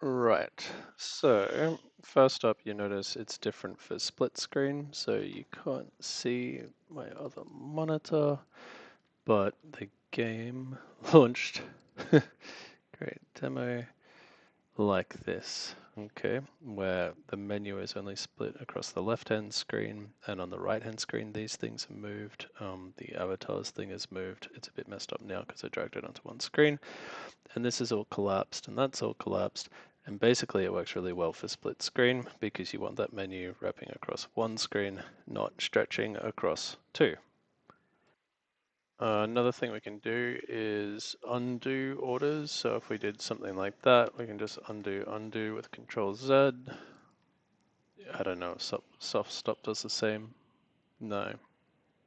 Right, so first up you notice it's different for split screen, so you can't see my other monitor, but the game launched. Great demo like this, okay, where the menu is only split across the left-hand screen, and on the right-hand screen these things are moved. The avatars thing is moved. It's a bit messed up now because I dragged it onto one screen, and this is all collapsed, and that's all collapsed. And basically it works really well for split screen because you want that menu wrapping across one screen, not stretching across two. Another thing we can do is undo orders. So if we did something like that, we can just undo with Control Z. I don't know if soft stop does the same. No,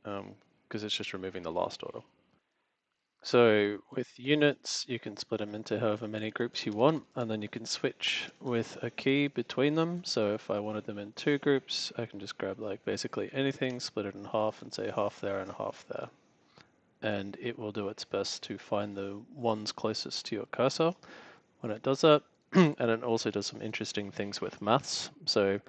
because it's just removing the last order. So with units, you can split them into however many groups you want, and then you can switch with a key between them. So if I wanted them in two groups, I can just grab like basically anything, split it in half and say half there and half there. And it will do its best to find the ones closest to your cursor when it does that. And it also does some interesting things with maths. So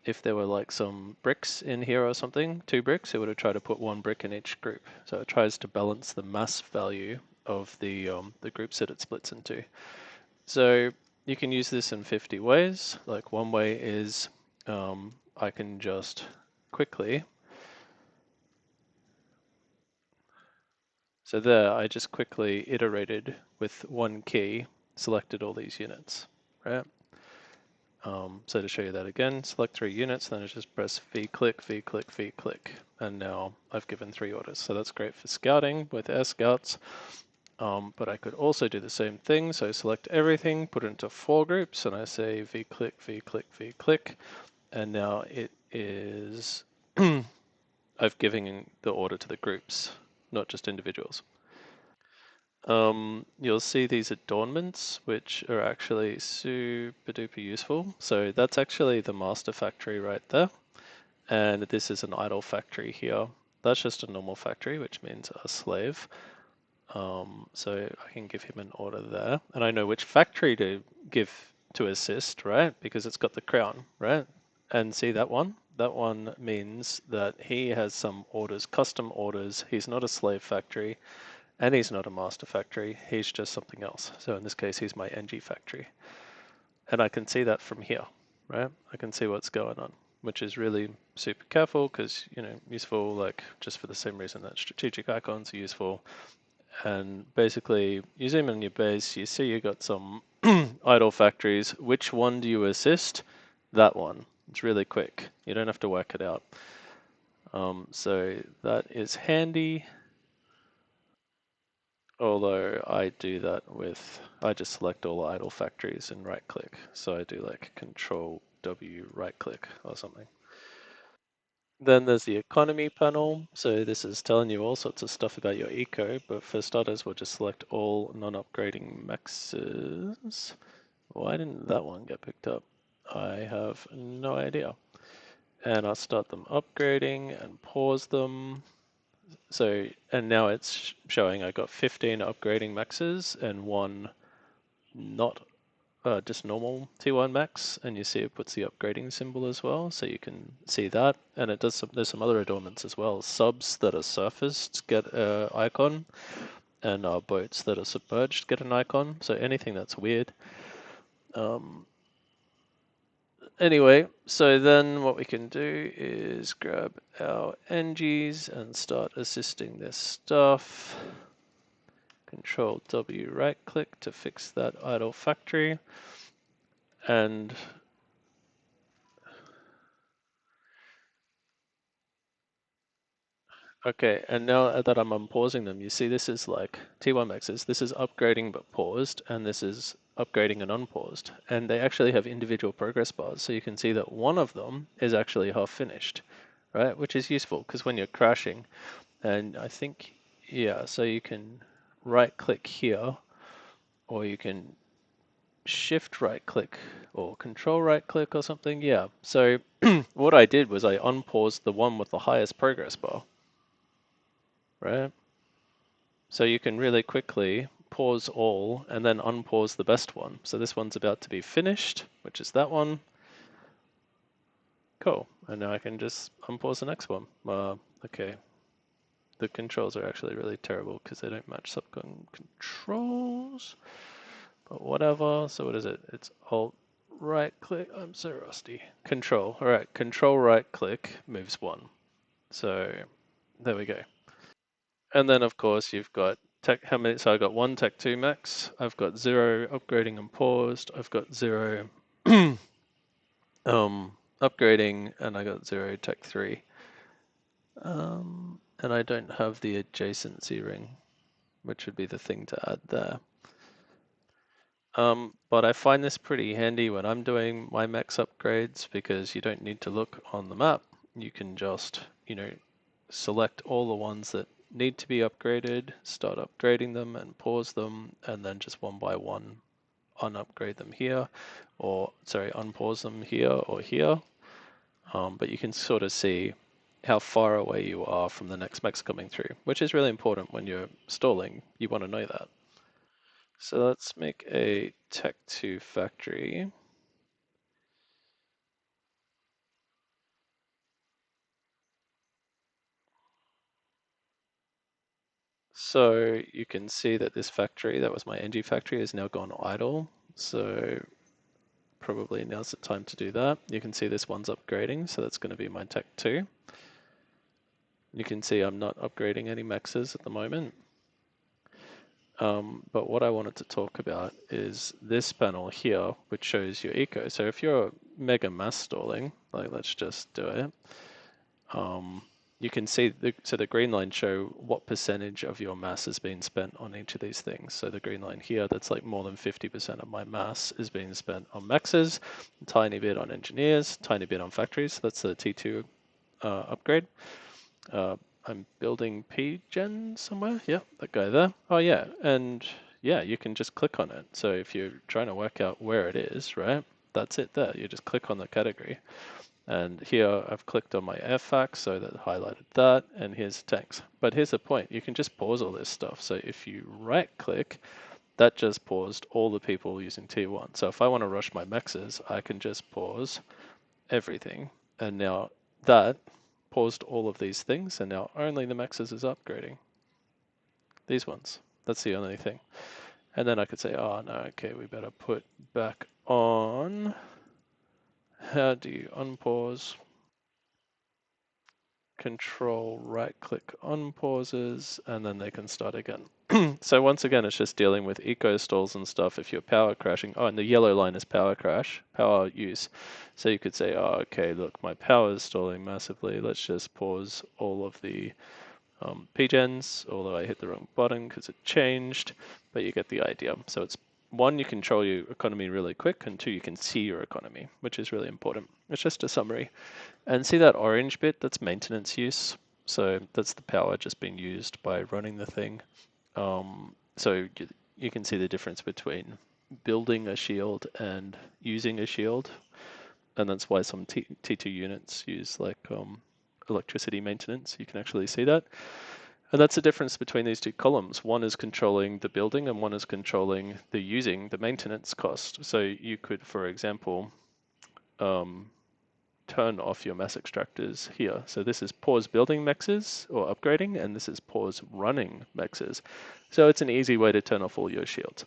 if there were like some bricks in here or something, 2 bricks, it would have tried to put 1 brick in each group. So it tries to balance the mass value of the groups that it splits into. So you can use this in 50 ways. Like one way is I can just quickly. So there, I just quickly iterated with one key, selected all these units, right? So to show you that again, select 3 units, then I just press V click, V click, V click, and now I've given 3 orders. So that's great for scouting with air scouts, but I could also do the same thing. So select everything, put it into 4 groups, and I say V click, V click, V click, and now it is, I've given the order to the groups, not just individuals. You'll see these adornments, which are actually super duper useful. So that's actually the master factory right there. And this is an idle factory here. That's just a normal factory, which means a slave. So I can give him an order there. And I know which factory to give to assist, right? Because it's got the crown, right? And see that one? That one means that he has some orders, custom orders. He's not a slave factory. And he's not a master factory, he's just something else. So in this case, he's my NG factory. And I can see that from here, right? I can see what's going on, which is really super careful because, useful, like just for the same reason that strategic icons are useful. And basically, you zoom in your base, you see you got some idle factories. Which one do you assist? That one. It's really quick. You don't have to work it out. So that is handy. Although I do that with, I just select all idle factories and right click. So I do like Control W right click or something. Then there's the economy panel. So this is telling you all sorts of stuff about your eco, but for starters, we'll just select all non-upgrading maxes. Why didn't that one get picked up? I have no idea. And I'll start them upgrading and pause them. So, and now it's showing I got 15 upgrading maxes and 1 not just normal T1 max, and you see it puts the upgrading symbol as well, so you can see that. And it does there's some other adornments as well. Subs that are surfaced get an icon, and boats that are submerged get an icon. So anything that's weird. Anyway, so then what we can do is grab our NGs and start assisting this stuff. Control W right click to fix that idle factory. And okay, and now that I'm unpausing them, you see this is like T1 maxes. This is upgrading but paused, and this is upgrading and unpaused. And they actually have individual progress bars, so you can see that one of them is actually half finished, right? Which is useful because when you're crashing, and I think, yeah, so you can right click here, or you can shift right click or control right click or something. Yeah, so what I did was I unpaused the one with the highest progress bar, right? So you can really quickly pause all, and then unpause the best one. So this one's about to be finished, which is that one. Cool. And now I can just unpause the next one. Okay. The controls are actually really terrible because they don't match subcon controls. But whatever. So what is it? It's Alt right click. I'm so rusty. Control. All right. Control right click moves one. So there we go. And then of course you've got tech. How many? So I got one tech 2 max. I've got 0 upgrading and paused. I've got 0 upgrading, and I got 0 tech 3. And I don't have the adjacency ring, which would be the thing to add there. But I find this pretty handy when I'm doing my max upgrades because you don't need to look on the map. You can just, select all the ones that need to be upgraded, start upgrading them and pause them, and then just one by one unupgrade them here, or sorry, unpause them here or here. But you can sort of see how far away you are from the next max coming through, which is really important when you're stalling. You want to know that. So let's make a Tech 2 factory. So you can see that this factory, that was my NG factory, is now gone idle. So probably now's the time to do that. You can see this one's upgrading, so that's going to be my Tech 2. You can see I'm not upgrading any maxes at the moment. But what I wanted to talk about is this panel here, which shows your eco. So if you're mega mass stalling, like let's just do it, you can see, the green line show what percentage of your mass has been spent on each of these things. So the green line here, that's like more than 50% of my mass is being spent on maxes, a tiny bit on engineers, tiny bit on factories. That's the T2 upgrade. I'm building PGen somewhere. Yeah, that guy there. Oh yeah, and yeah, you can just click on it. So if you're trying to work out where it is, right, that's it there. You just click on the category. And here I've clicked on my FAQ, so that highlighted that, and here's tanks. But here's the point, you can just pause all this stuff. So if you right click, that just paused all the people using T1. So if I want to rush my maxes, I can just pause everything. And now that paused all of these things, and now only the maxes is upgrading. These ones. That's the only thing. And then I could say, oh no, okay, we better put back on. How do you unpause? Control right click on pauses, and then they can start again. So once again, it's just dealing with eco stalls and stuff. If you're power crashing, oh, and the yellow line is power crash, power use. So you could say, oh, okay, look, my power is stalling massively. Let's just pause all of the PGens, although I hit the wrong button because it changed, but you get the idea. So it's one, you control your economy really quick, and two, you can see your economy, which is really important. It's just a summary. And see that orange bit? That's maintenance use. So that's the power just being used by running the thing. So you can see the difference between building a shield and using a shield. And that's why some T2 units use like electricity maintenance. You can actually see that. And that's the difference between these two columns. One is controlling the building and one is controlling the using, the maintenance cost. So you could, for example, turn off your mass extractors here. So this is pause building maxes or upgrading, and this is pause running maxes. So it's an easy way to turn off all your shields.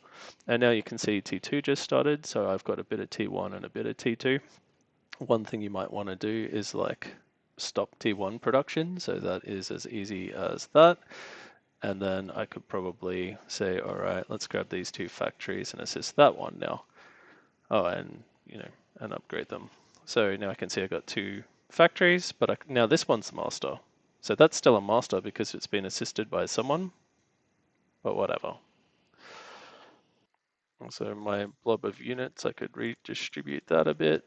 And now you can see T2 just started, so I've got a bit of T1 and a bit of T2. One thing you might want to do is like stop T1 production, so that is as easy as that. And then I could probably say, all right, let's grab these two factories and assist that one now. Oh, and and upgrade them. So now I can see I've got two factories, but now this one's the master. So that's still a master because it's been assisted by someone, but whatever. So my blob of units, I could redistribute that a bit.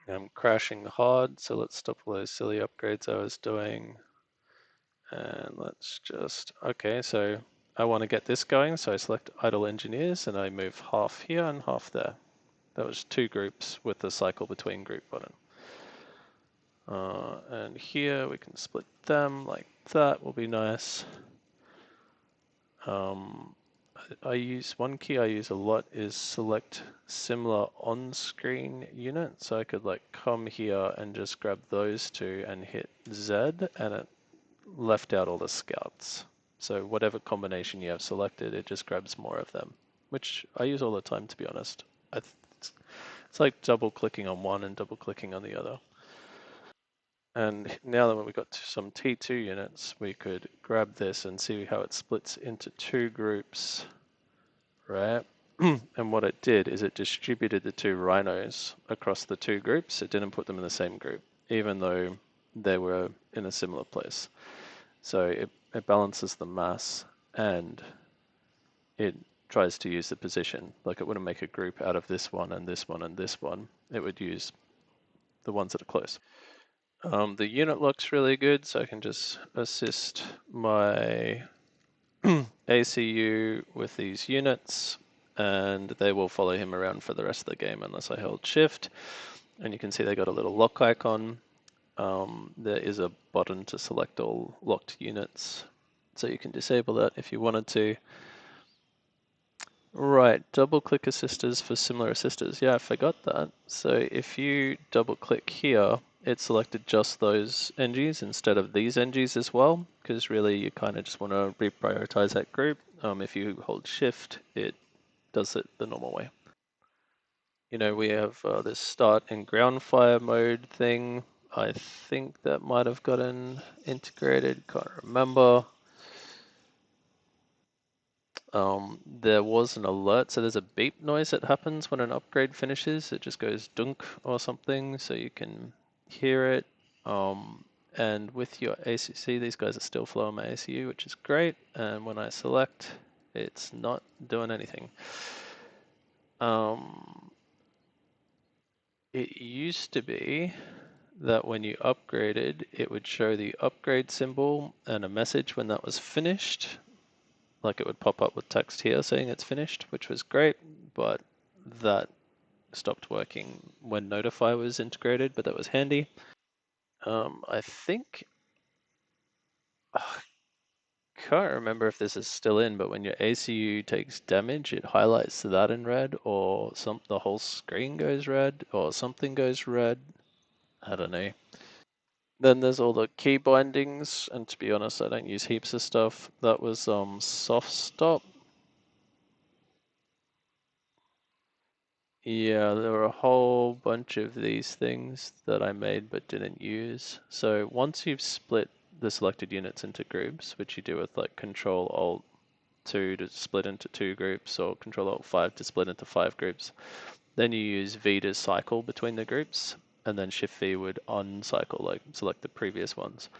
I'm crashing hard, so let's stop all those silly upgrades I was doing. And let's just, okay, so I want to get this going, so I select idle engineers and I move half here and half there. That was two groups with the cycle between group button. And here we can split them like that will be nice. Um, I use one key I use a lot is select similar on-screen unit. So I could like come here and just grab those two and hit Z, and it left out all the scouts. So whatever combination you have selected, it just grabs more of them, which I use all the time, to be honest. It's like double clicking on one and double clicking on the other. And now that we've got some T2 units, we could grab this and see how it splits into two groups, right? And what it did is it distributed the two rhinos across the two groups. It didn't put them in the same group, even though they were in a similar place. So it balances the mass and it tries to use the position. Like it wouldn't make a group out of this one and this one and this one. It would use the ones that are close. The unit lock's really good, so I can just assist my ACU with these units, and they will follow him around for the rest of the game unless I hold shift. And you can see they got a little lock icon. There is a button to select all locked units, so you can disable that if you wanted to. Right, double click assisters for similar assisters. Yeah, I forgot that. So if you double click here, it selected just those NGs instead of these NGs as well, because really you kind of just want to reprioritize that group. If you hold shift, it does it the normal way. You know, we have this start and ground fire mode thing. I think that might have gotten integrated, can't remember. There was an alert, so there's a beep noise that happens when an upgrade finishes. It just goes dunk or something, so you can hear it. And with your ACC, these guys are still flowing my ACU, which is great. And when I select, it's not doing anything. It used to be that when you upgraded, it would show the upgrade symbol and a message when that was finished. Like it would pop up with text here saying it's finished, which was great, but that stopped working when Notify was integrated, but that was handy. I think, I can't remember if this is still in, but when your ACU takes damage, it highlights that in red, or the whole screen goes red, or something goes red. I don't know. Then there's all the key bindings, and to be honest, I don't use heaps of stuff. That was soft stop. Yeah, there were a whole bunch of these things that I made but didn't use. So once you've split the selected units into groups, which you do with like Control Alt 2 to split into two groups, or Control Alt 5 to split into five groups, then you use V to cycle between the groups, and then Shift V would uncycle, like select the previous ones.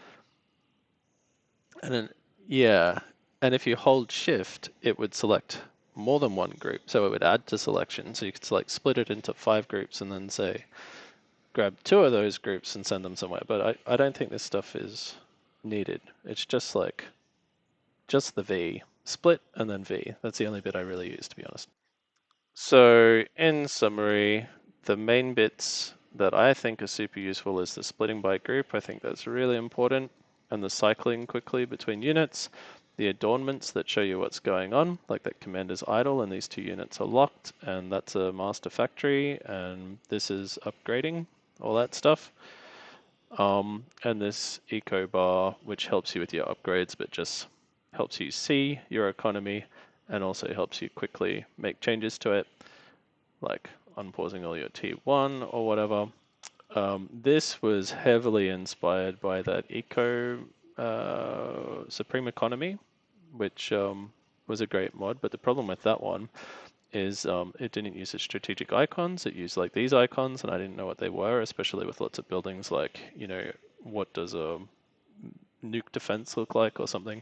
And then, yeah, and if you hold Shift, it would select more than one group, so it would add to selection. So you could select split it into five groups and then say grab two of those groups and send them somewhere. But I don't think this stuff is needed. It's just like just the V, split and then V. That's the only bit I really use, to be honest. So in summary, the main bits that I think are super useful is the splitting by group. I think that's really important, and the cycling quickly between units. The adornments that show you what's going on, like that commander's idle and these two units are locked, and that's a master factory, and this is upgrading, all that stuff. And this eco bar, which helps you with your upgrades, but just helps you see your economy and also helps you quickly make changes to it, like unpausing all your T1 or whatever. This was heavily inspired by that Eco Supreme Economy, which was a great mod. But the problem with that one is it didn't use the strategic icons. It used like these icons, and I didn't know what they were, especially with lots of buildings like, you know, what does a nuke defense look like or something.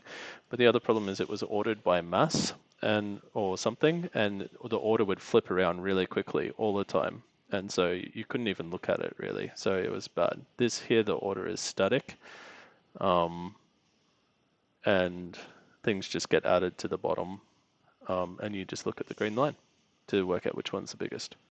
But the other problem is it was ordered by mass and or something, and the order would flip around really quickly all the time. And so you couldn't even look at it really. So it was bad. This here, the order is static, and things just get added to the bottom, and you just look at the green line to work out which one's the biggest.